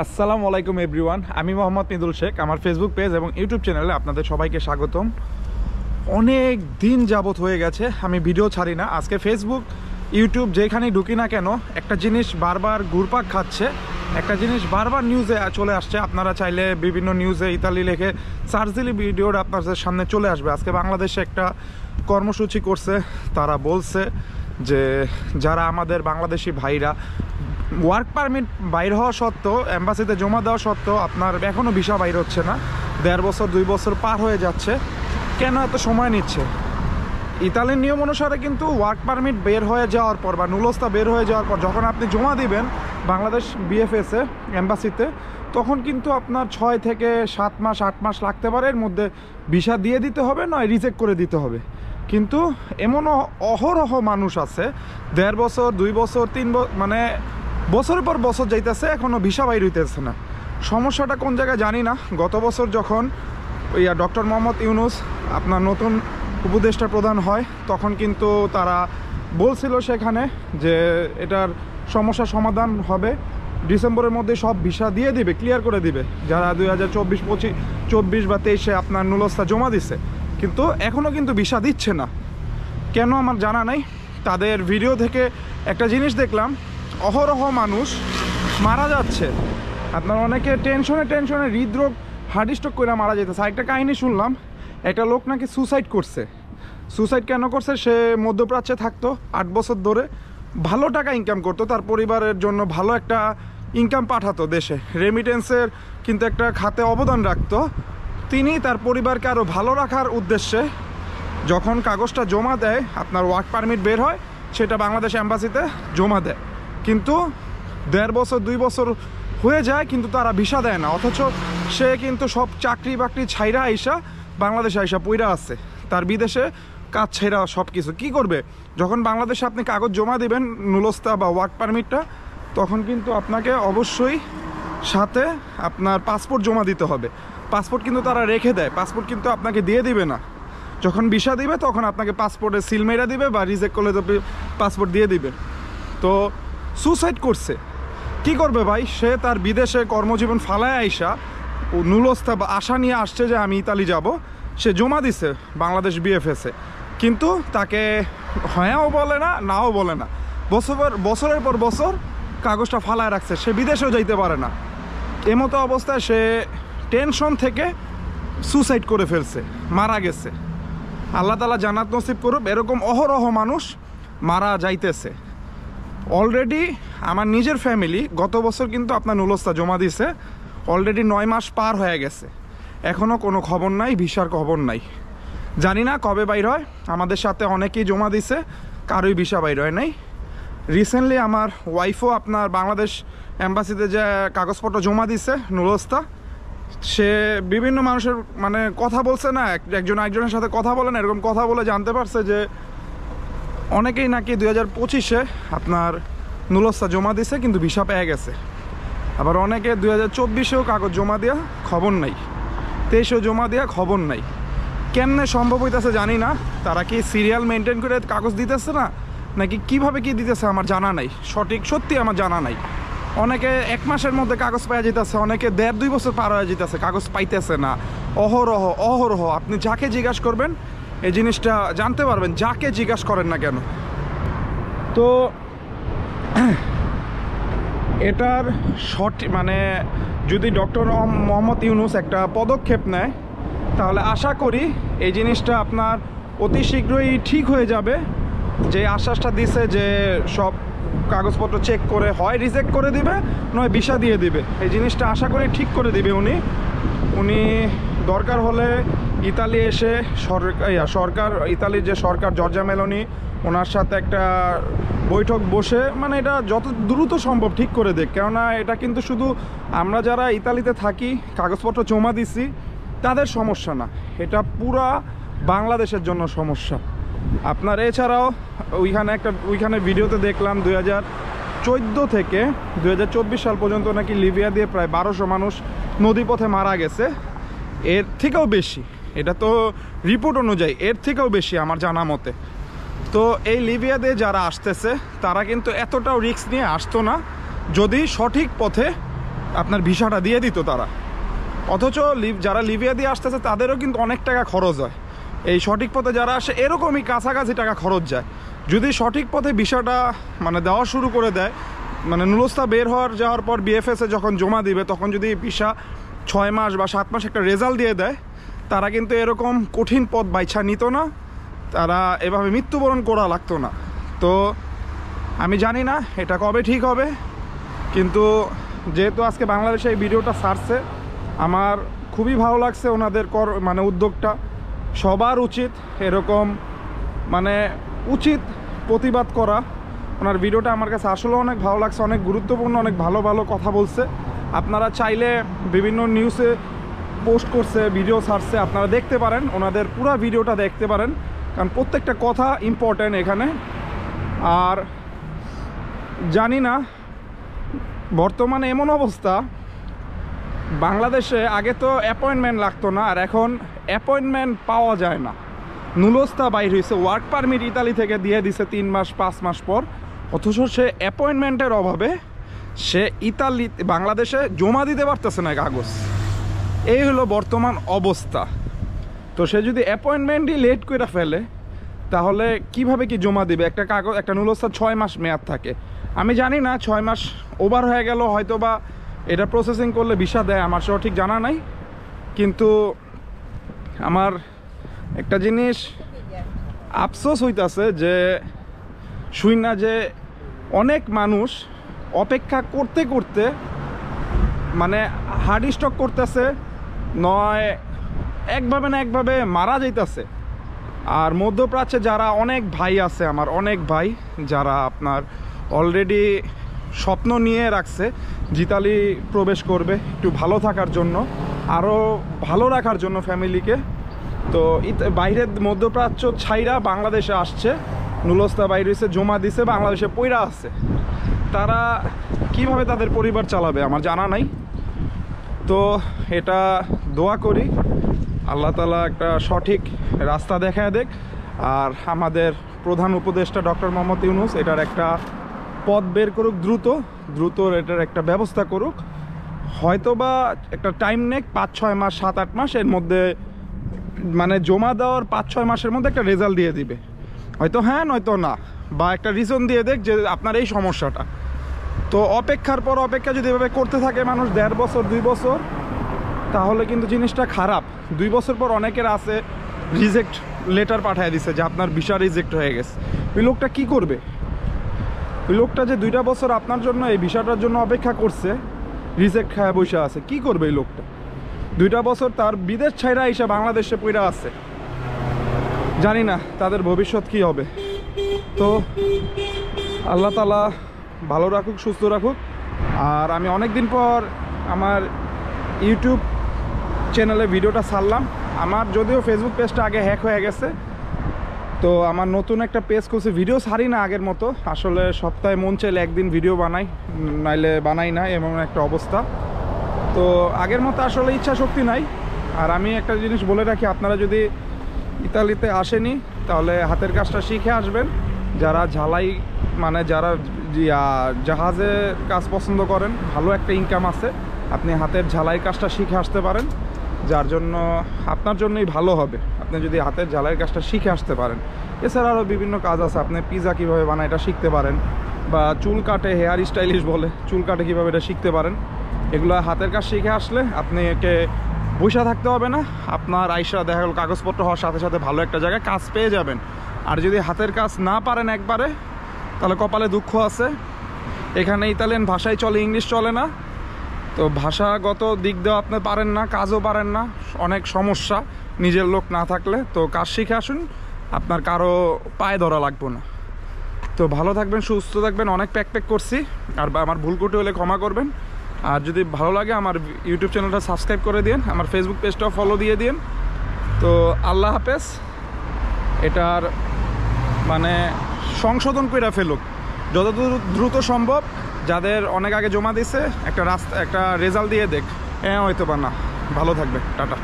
আসসালামু আলাইকুম এভরিওয়ান, আমি মোহাম্মদ মিদুল শেখ। আমার ফেসবুক পেজ এবং ইউটিউব চ্যানেলে আপনাদের সবাইকে স্বাগতম। অনেক দিন যাবত হয়ে গেছে আমি ভিডিও ছাড়ি না। আজকে ফেসবুক ইউটিউব যেখানেই ঢুকি না কেন একটা জিনিস বারবার ঘুরপাক খাচ্ছে, একটা জিনিস বারবার নিউজে চলে আসছে। আপনারা চাইলে বিভিন্ন নিউজে ইতালি লেখে সার্চ দিলে ভিডিওটা আপনাদের সামনে চলে আসবে। আজকে বাংলাদেশে একটা কর্মসূচি করছে, তারা বলছে যে যারা আমাদের বাংলাদেশি ভাইরা ওয়ার্ক পারমিট বাইর হওয়া সত্ত্বেও, এম্বাসিতে জমা দেওয়া সত্ত্বেও আপনার এখনও ভিসা বাইর হচ্ছে না, 1.5 বছর 2 বছর পার হয়ে যাচ্ছে, কেন এত সময় নিচ্ছে? ইতালির নিয়ম অনুসারে কিন্তু ওয়ার্ক পারমিট বের হয়ে যাওয়ার পর বা নুলস্তা বের হয়ে যাওয়ার পর যখন আপনি জমা দিবেন বাংলাদেশ বিএফএসে এম্বাসিতে, তখন কিন্তু আপনার 6 থেকে 7 মাস 8 মাস লাগতে পারে। এর মধ্যে ভিসা দিয়ে দিতে হবে, নয় রিজেক্ট করে দিতে হবে। কিন্তু এমনও অহরহ মানুষ আছে 1.5 বছর 2 বছর 3 মানে বছরের পর বছর যাইতেছে, এখনও ভিসা বাইর হইতেছে না। সমস্যাটা কোন জায়গায় জানি না। গত বছর যখন ডক্টর মোহাম্মদ ইউনুস আপনার নতুন উপদেষ্টা প্রধান হয়, তখন কিন্তু তারা বলছিল সেখানে যে এটার সমস্যা সমাধান হবে, ডিসেম্বরের মধ্যে সব ভিসা দিয়ে দিবে, ক্লিয়ার করে দিবে যারা 2024 বা 23-এ আপনার নুলস্তা জমা দিছে। কিন্তু এখনও কিন্তু ভিসা দিচ্ছে না, কেন আমার জানা নাই। তাদের ভিডিও থেকে একটা জিনিস দেখলাম, অহরহ মানুষ মারা যাচ্ছে। আপনার অনেকে টেনশনে হৃদরোগ, হার্ট স্ট্রোক করে মারা যেতেছে। একটা কাহিনী শুনলাম, একটা লোক নাকি সুসাইড করছে। সুসাইড কেন করছে? সে মধ্যপ্রাচ্যে থাকতো 8 বছর ধরে, ভালো টাকা ইনকাম করতো, তার পরিবারের জন্য ভালো একটা ইনকাম পাঠাতো দেশে, রেমিটেন্সের কিন্তু একটা খাতে অবদান রাখতো। তিনি তার পরিবারকে আরও ভালো রাখার উদ্দেশ্যে যখন কাগজটা জমা দেয়, আপনার ওয়ার্ক পারমিট বের হয়, সেটা বাংলাদেশ এম্বাসিতে জমা দেয়। কিন্তু 1.5 বছর 2 বছর হয়ে যায়, কিন্তু তারা ভিসা দেয় না। অথচ সে কিন্তু সব চাকরি বাকরি ছাইরা আইসা বাংলাদেশে আইসা পইরা আছে, তার বিদেশে কাজ ছাইরা সব কিছু। কী করবে? যখন বাংলাদেশে আপনি কাগজ জমা দিবেন নুলস্তা বা ওয়ার্ক পারমিটটা, তখন কিন্তু আপনাকে অবশ্যই সাথে আপনার পাসপোর্ট জমা দিতে হবে। পাসপোর্ট কিন্তু তারা রেখে দেয়, পাসপোর্ট কিন্তু আপনাকে দিয়ে দিবে না। যখন ভিসা দিবে তখন আপনাকে পাসপোর্টে সিল মেরা দিবে, বা রিজেক্ট করলে তো পাসপোর্ট দিয়ে দিবে। তো সুসাইড করছে, কি করবে ভাই? সে তার বিদেশে কর্মজীবন ফালায় আইসা নুলস্তা বা আশা নিয়ে আসছে যে আমি ইতালি যাব, সে জমা দিছে বাংলাদেশ বিএফএসে, কিন্তু তাকে হ্যাঁও বলে না, নাও বলে না। বছরের পর বছর কাগজটা ফালায় রাখছে, সে বিদেশেও যাইতে পারে না। এমতো অবস্থায় সে টেনশন থেকে সুসাইড করে ফেলছে, মারা গেছে। আল্লাহ তাআলা জান্নাত নসিব করুক। এরকম অহরহ মানুষ মারা যাইতেছে। অলরেডি আমার নিজের ফ্যামিলি গত বছর কিন্তু আপনার নুলস্তা জমা দিছে, অলরেডি 9 মাস পার হয়ে গেছে, এখনও কোনো খবর নাই, ভিসার খবর নাই। জানি না কবে বাইর হয়। আমাদের সাথে অনেকেই জমা দিছে, কারোই ভিসা বাইর হয় নাই। রিসেন্টলি আমার ওয়াইফও আপনার বাংলাদেশ এম্বাসিতে যে কাগজপত্র জমা দিছে নুলস্তা, সে বিভিন্ন মানুষের মানে কথা বলছে না, একজন একজনের সাথে কথা বলে না, এরকম কথা বলে জানতে পারছে যে অনেকেই নাকি 2025-এ আপনার নুলস্তা জমা দিছে, কিন্তু ভিসা পেয়ে গেছে। আবার অনেকে 2024-এও কাগজ জমা দেওয়া খবর নাই, 23-এও জমা দেওয়া খবর নাই। কেমনে সম্ভব হইতেছে জানি না। তারা কি সিরিয়াল মেনটেন করে কাগজ দিতেছে না, নাকি কিভাবে কি দিতেছে আমার জানা নাই, সত্যি আমার জানা নাই। অনেকে 1 মাসের মধ্যে কাগজ পাওয়া যেতেছে, অনেকে 1.5-2 বছর পার হয়ে যেতেছে, কাগজ পাইতেছে না। অহরহ আপনি যাকে জিজ্ঞাসা করবেন এই জিনিসটা জানতে পারবেন, যাকে জিজ্ঞাসা করেন না কেন। তো এটার মানে যদি ডক্টর মোহাম্মদ ইউনুস একটা পদক্ষেপ নেয়, তাহলে আশা করি এই জিনিসটা আপনার অতি শীঘ্রই ঠিক হয়ে যাবে। যে আশ্বাসটা দিছে যে সব কাগজপত্র চেক করে হয় রিজেক্ট করে দিবে, নয় ভিসা দিয়ে দিবে, এই জিনিসটা আশা করি ঠিক করে দিবে উনি দরকার হলে ইতালি এসে ইতালির যে সরকার জর্জা মেলোনি, ওনার সাথে একটা বৈঠক বসে মানে এটা যত দ্রুত সম্ভব ঠিক করে দেখ। কেননা এটা কিন্তু শুধু আমরা যারা ইতালিতে থাকি কাগজপত্র জমা দিছি তাদের সমস্যা না, এটা পুরা বাংলাদেশের জন্য সমস্যা। আপনার এছাড়াও ওইখানে ভিডিওতে দেখলাম 2014 থেকে 2024 সাল পর্যন্ত নাকি লিবিয়া দিয়ে প্রায় 1200 মানুষ নদীপথে মারা গেছে। এর থেকেও বেশি, এটা তো রিপোর্ট অনুযায়ী এর থেকেও বেশি আমার জানা মতে। তো এই লিবিয়া দিয়ে যারা আসতেছে তারা কিন্তু এতটাও রিস্ক নিয়ে আসতো না, যদি সঠিক পথে আপনার ভিসাটা দিয়ে দিত তারা। অথচ যারা লিবিয়া দিয়ে আসতেছে তাদেরও কিন্তু অনেক টাকা খরচ হয়। এই সঠিক পথে যারা আসে এরকমই কাছাকাছি টাকা খরচ যায়। যদি সঠিক পথে ভিসাটা মানে দেওয়া শুরু করে দেয়, মানে নুলস্তা বের যাওয়ার পর বিএফএসে যখন জমা দিবে তখন যদি ভিসা 6 মাস বা 7 মাস একটা রেজাল্ট দিয়ে দেয়, তারা কিন্তু এরকম কঠিন পথ বাইছা নিত না, তারা এভাবে মৃত্যুবরণ করা লাগতো না। তো আমি জানি না এটা কবে ঠিক হবে, কিন্তু যেহেতু আজকে বাংলাদেশে এই ভিডিওটা ছাড়ছে, আমার খুবই ভালো লাগছে ওনাদের মানে উদ্যোগটা। সবার উচিত এরকম মানে উচিত প্রতিবাদ করা। ওনার ভিডিওটা আমার কাছে আসলে অনেক ভালো লাগছে, অনেক গুরুত্বপূর্ণ, অনেক ভালো ভালো কথা বলছে। আপনারা চাইলে বিভিন্ন নিউজে পোস্ট করছে, ভিডিও ছাড়ছে, আপনারা দেখতে পারেন, ওনাদের পুরো ভিডিওটা দেখতে পারেন, কারণ প্রত্যেকটা কথা ইম্পর্ট্যান্ট এখানে। আর জানি না বর্তমানে এমন অবস্থা, বাংলাদেশে আগে তো অ্যাপয়েন্টমেন্ট লাগতো না, আর এখন অ্যাপয়েন্টমেন্ট পাওয়া যায় না। নুলস্তা বাইর হয়েছে, ওয়ার্ক পারমিট ইতালি থেকে দিয়ে দিছে 3 মাস 5 মাস পর, অথচ সে অ্যাপয়েন্টমেন্টের অভাবে সে বাংলাদেশে জমা দিতে পারতেছে না কাগজ। এই হলো বর্তমান অবস্থা। তো সে যদি অ্যাপয়েন্টমেন্টই লেট করে ফেলে তাহলে কিভাবে কি জমা দিবে? একটা কাগজ, একটা নুলস্তা 6 মাস মেয়াদ থাকে। আমি জানি না 6 মাস ওভার হয়ে গেল হয়তো, বা এটা প্রসেসিং করলে ভিসা দেয়, আমার সঠিক জানা নাই। কিন্তু আমার একটা জিনিস আফসোস হইতাছে যে শুই না যে অনেক মানুষ অপেক্ষা করতে করতে মানে হার্ড স্ট্রোক করতেছে, নয় একভাবে না একভাবে মারা যাইতেছে। আর মধ্যপ্রাচ্যে যারা অনেক ভাই আছে, আমার অনেক ভাই যারা আপনার অলরেডি স্বপ্ন নিয়ে রাখছে ইতালি প্রবেশ করবে একটু ভালো থাকার জন্য, আরও ভালো রাখার জন্য ফ্যামিলিকে। তো বাইরের মধ্যপ্রাচ্য ছাইরা বাংলাদেশে আসছে, নুলস্তা বাইরে এসে জমা দিছে, বাংলাদেশে পইরা আছে। তারা কিভাবে তাদের পরিবার চালাবে আমার জানা নাই। তো এটা দোয়া করি আল্লাহ তাআলা একটা সঠিক রাস্তা দেখায় দেখ, আর আমাদের প্রধান উপদেষ্টা ডক্টর মোহাম্মদ ইউনূস এটার একটা পথ বের করুক, দ্রুত এটার একটা ব্যবস্থা করুক। হয়তোবা একটা টাইম নেক 5-6 মাস 7-8 মাস, এর মধ্যে মানে জমা দেওয়ার 5-6 মাসের মধ্যে একটা রেজাল্ট দিয়ে দিবে, হয়তো হ্যাঁ নয়তো না, বা একটা রিজন দিয়ে দেখ যে আপনার এই সমস্যাটা। তো অপেক্ষার পর অপেক্ষা যদি এভাবে করতে থাকে মানুষ 1.5 বছর 2 বছর, তাহলে কিন্তু জিনিসটা খারাপ। 2 বছর পর অনেকের আছে রিজেক্ট লেটার পাঠিয়ে দিছে যে আপনার ভিসা রিজেক্ট হয়ে গেছে। ওই লোকটা কি করবে? ওই লোকটা যে 2টা বছর আপনার জন্য এই ভিসাটার জন্য অপেক্ষা করছে, রিজেক্ট খায় বসে আছে, কি করবে এই লোকটা? 2টা বছর তার বিদেশ ছাইরা এসে বাংলাদেশে পইরা আছে, জানি না তাদের ভবিষ্যৎ কি হবে। তো আল্লাহ তাআলা ভালো রাখুক, সুস্থ রাখুক। আর আমি অনেক দিন পর আমার ইউটিউব চ্যানেলে ভিডিওটা ছাড়লাম। আমার যদিও ফেসবুক পেজটা আগে হ্যাক হয়ে গেছে, তো আমার নতুন একটা পেজ করছে, ভিডিও ছাড়ি না আগের মতো। আসলে সপ্তাহে মন চাইলে একদিন ভিডিও বানাই, নাইলে বানাই না, এমন একটা অবস্থা। তো আগের মতো আসলে ইচ্ছা শক্তি নাই। আর আমি একটা জিনিস বলে রাখি, আপনারা যদি ইতালিতে আসেনি তাহলে হাতের কাজটা শিখে আসবেন। যারা ঝালাই মানে যারা জাহাজে কাজ পছন্দ করেন, ভালো একটা ইনকাম আছে, আপনি হাতের ঝালাই কাজটা শিখে আসতে পারেন, যার জন্য আপনার জন্যই ভালো হবে আপনি যদি হাতের ঝালাই কাজটা শিখে আসতে পারেন। এছাড়া আরও বিভিন্ন কাজ আছে, আপনি পিৎজা কীভাবে বানায় এটা শিখতে পারেন, বা চুল কাটে, হেয়ার স্টাইলিশ বলে চুল কাটে কীভাবে এটা শিখতে পারেন। এগুলো হাতের কাজ শিখে আসলে আপনি একে বসে থাকতে হবে না, আপনার আইসা দেখা গেল কাগজপত্র হওয়ার সাথে সাথে ভালো একটা জায়গায় কাজ পেয়ে যাবেন। আর যদি হাতের কাজ না পারেন একবারে, তাহলে কপালে দুঃখ আছে। এখানে ইতালিয়ান ভাষাই চলে, ইংলিশ চলে না। তো ভাষাগত দিক দিয়েও আপনি পারেন না, কাজও পারেন না, অনেক সমস্যা নিজের লোক না থাকলে। তো কাজ শিখে আসুন, আপনার কারো পায়ে ধরা লাগবে না। তো ভালো থাকবেন, সুস্থ থাকবেন। অনেক প্যাক করছি, আর আমার ভুল ত্রুটি হলে ক্ষমা করবেন। আর যদি ভালো লাগে আমার ইউটিউব চ্যানেলটা সাবস্ক্রাইব করে দিন, আমার ফেসবুক পেজটাও ফলো দিয়ে দিন। তো আল্লাহ হাফেজ। এটার মানে সংশোধন করে ফেলুক যত দ্রুত সম্ভব। যাদের অনেক আগে জমা দিছে একটা রেজাল্ট দিয়ে দেখ, হ্যাঁ হয়তো বা না। ভালো থাকবে, টাটা।